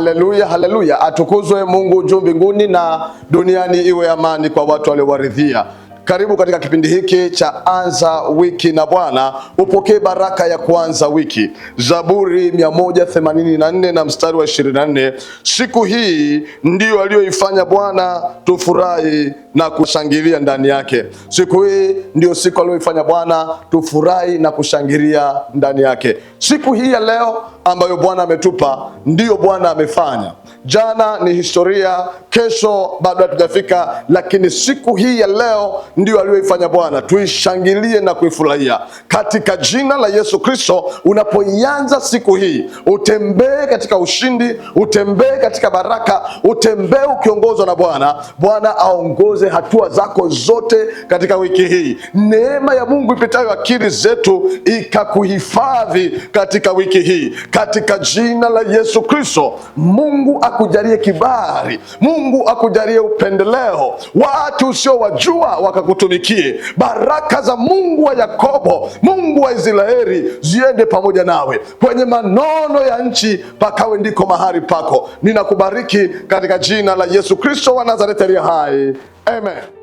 Haleluya, haleluya. Atukuzwe Mungu juu mbinguni na duniani iwe amani kwa watu waliowaridhia. Karibu katika kipindi hiki cha Anza Wiki na Bwana, upokee baraka ya kuanza wiki. Zaburi 184 na mstari wa 24. Siku hii ndiyo aliyoifanya Bwana, tufurahi na kushangilia ndani yake. Siku hii ndio siku aliyoifanya Bwana, tufurahi na kushangilia ndani yake. Siku hii ya leo ambayo Bwana ametupa, ndiyo Bwana amefanya. Jana ni historia, kesho bado hatujafika, lakini siku hii ya leo ndio aliyoifanya Bwana, tuishangilie na kuifurahia. Katika jina la Yesu Kristo, unapoianza siku hii, utembee katika ushindi, utembee katika baraka, utembee ukiongozwa na Bwana. Bwana aongoze hatua zako zote katika wiki hii. Neema ya Mungu ipitayo akili zetu ikakuhifadhi katika wiki hii. Katika jina la Yesu Kristo, Mungu akujalie kibali, Mungu akujalie upendeleo, watu usiowajua wakakutumikie. Baraka za Mungu wa Yakobo, Mungu wa Israeli ziende pamoja nawe. Kwenye manono ya nchi pakawe ndiko mahali pako. Ninakubariki katika jina la Yesu Kristo wa Nazareti aliye hai. Amen.